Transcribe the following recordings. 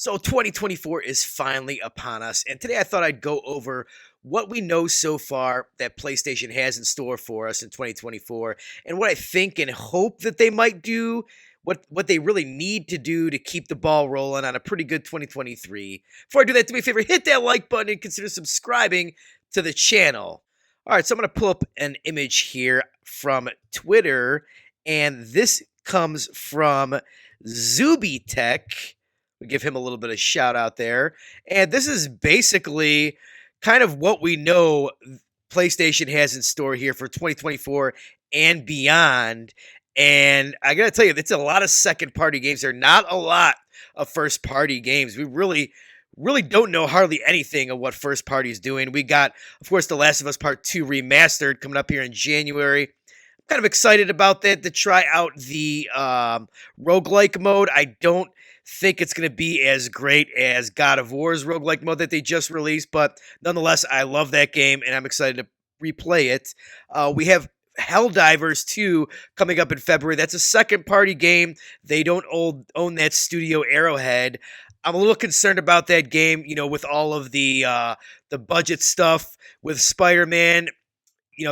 So 2024 is finally upon us, and today I thought I'd go over what we know so far that PlayStation has in store for us in 2024, and what I think and hope that they might do, what they really need to do to keep the ball rolling on a pretty good 2023. Before I do that, do me a favor, hit that like button and consider subscribing to the channel. All right, so I'm going to pull up an image here from Twitter, and this comes from Zuby Tech. We give him a little bit of shout out there. And this is basically kind of what we know PlayStation has in store here for 2024 and beyond. And I got to tell you, it's a lot of second party games. There are not a lot of first party games. We really don't know hardly anything of what first party is doing. We got, of course, The Last of Us Part 2 remastered coming up here in January. I'm kind of excited about that to try out the roguelike mode. I don't think it's going to be as great as God of War's roguelike mode that they just released, but nonetheless, I love that game and I'm excited to replay it. We have Helldivers 2 coming up in February. That's a second party game. They don't own that studio Arrowhead. I'm a little concerned about that game, with all of the budget stuff with Spider-Man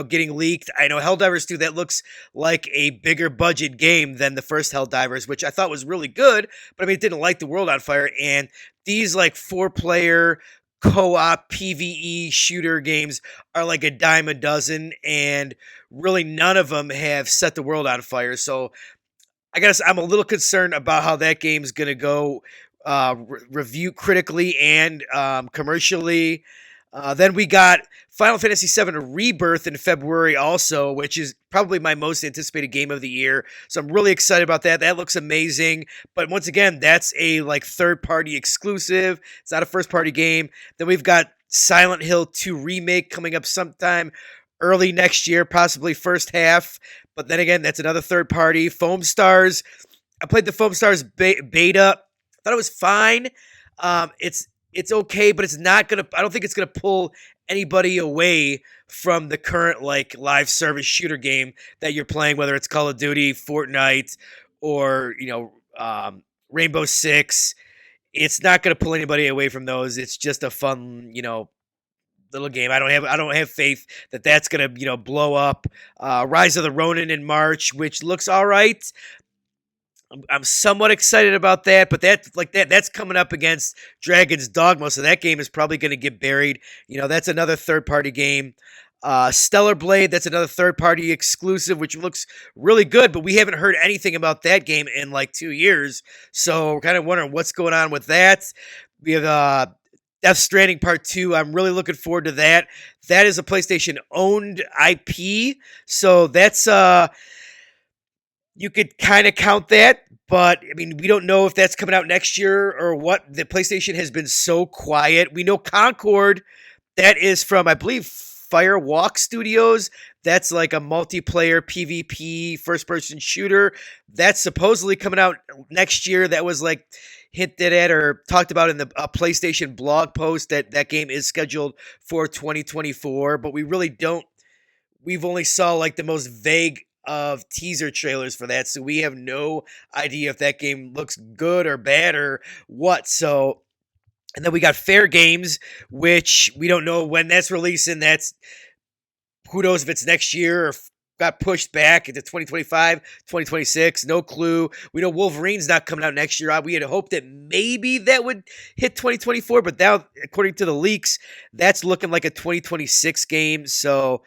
getting leaked. I know Helldivers 2, that looks like a bigger budget game than the first Helldivers, which I thought was really good, but I mean, it didn't light the world on fire. And these like 4-player co-op PvE shooter games are like a dime a dozen, and really none of them have set the world on fire. So I guess I'm a little concerned about how that game's going to go review critically and commercially. Then we got Final Fantasy VII Rebirth in February also, which is probably my most anticipated game of the year. So I'm really excited about that. That looks amazing. But once again, that's a like third-party exclusive. It's not a first-party game. Then we've got Silent Hill 2 Remake coming up sometime early next year, possibly first half. But then again, that's another third-party. Foam Stars. I played the Foam Stars beta. Thought it was fine. It's okay, but it's not gonna. I don't think it's gonna pull anybody away from the current like live service shooter game that you're playing, whether it's Call of Duty, Fortnite, or Rainbow Six. It's not gonna pull anybody away from those. It's just a fun, little game. I don't have faith that that's gonna blow up. Rise of the Ronin in March, which looks all right. I'm somewhat excited about that, but that's coming up against Dragon's Dogma, so that game is probably going to get buried. That's another third-party game. Stellar Blade, that's another third-party exclusive, which looks really good, but we haven't heard anything about that game in like 2 years, so we're kind of wondering what's going on with that. We have Death Stranding Part 2. I'm really looking forward to that. That is a PlayStation-owned IP, so that's you could kind of count that, but I mean, we don't know if that's coming out next year or what. The PlayStation has been so quiet. We know Concord, that is from, I believe, Firewalk Studios. That's like a multiplayer PvP first-person shooter. That's supposedly coming out next year. That was like hinted at or talked about in the PlayStation blog post that game is scheduled for 2024, but we really don't. We've only saw like the most vague of teaser trailers for that, so we have no idea if that game looks good or bad or what. So, and then we got Fair Games, which we don't know when that's releasing. That's who knows if it's next year or got pushed back into 2025, 2026. No clue. We know Wolverine's not coming out next year. We had hoped that maybe that would hit 2024, but now, according to the leaks, that's looking like a 2026 game. So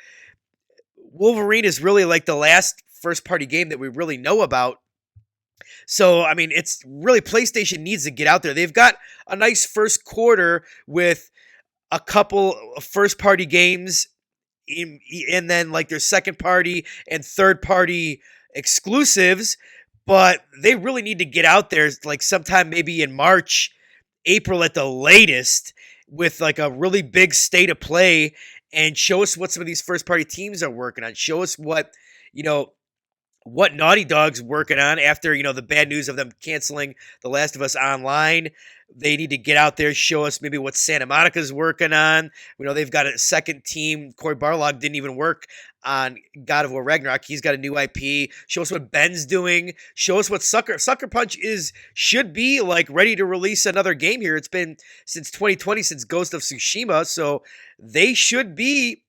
Wolverine is really like the last first-party game that we really know about. So, I mean, it's really PlayStation needs to get out there. They've got a nice first quarter with a couple of first-party games and then like their second-party and third-party exclusives, but they really need to get out there like sometime maybe in March, April at the latest with like a really big state of play and show us what some of these first party teams are working on. Show us what, what Naughty Dog's working on after, the bad news of them canceling The Last of Us Online. They need to get out there, show us maybe what Santa Monica's working on. We know they've got a second team. Cory Barlog didn't even work on God of War Ragnarok. He's got a new IP. Show us what Ben's doing. Show us what Sucker Punch should be like ready to release another game here. It's been since 2020, since Ghost of Tsushima, so they should be,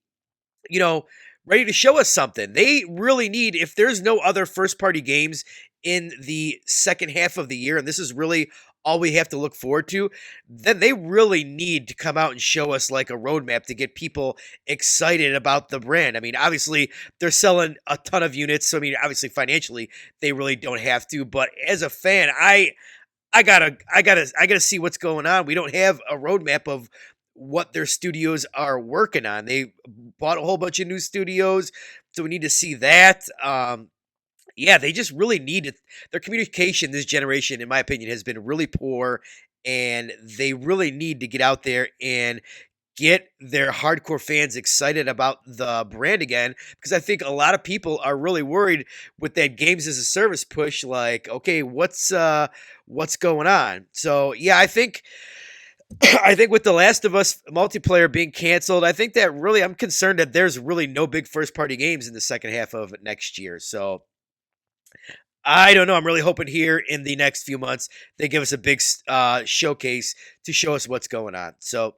you know, ready to show us something. They really need, if there's no other first party games in the second half of the year, and this is really all we have to look forward to, then they really need to come out and show us like a roadmap to get people excited about the brand. I mean, obviously they're selling a ton of units, so I mean, obviously financially they really don't have to, but as a fan, I gotta see what's going on. We don't have a roadmap of what their studios are working on. They bought a whole bunch of new studios, so we need to see that. Yeah, they just really need it. Their communication this generation, in my opinion, has been really poor, and they really need to get out there and get their hardcore fans excited about the brand again, because I think a lot of people are really worried with that games as a service push, like, okay, what's going on? So yeah, I think I think with The Last of Us multiplayer being canceled, I think that really I'm concerned that there's really no big first party games in the second half of next year. So I don't know. I'm really hoping here in the next few months they give us a big showcase to show us what's going on. So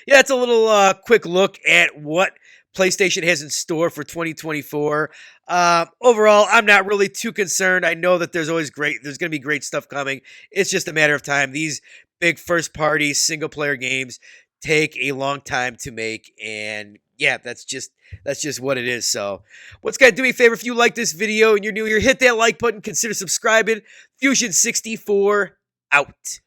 yeah, it's a little quick look at what PlayStation has in store for 2024. Overall, I'm not really too concerned. I know that there's going to be great stuff coming. It's just a matter of time. These big first party single player games take a long time to make, and yeah, that's just what it is. So, once again, do me a favor, if you like this video and you're new here, hit that like button, consider subscribing. Fusion 64 out.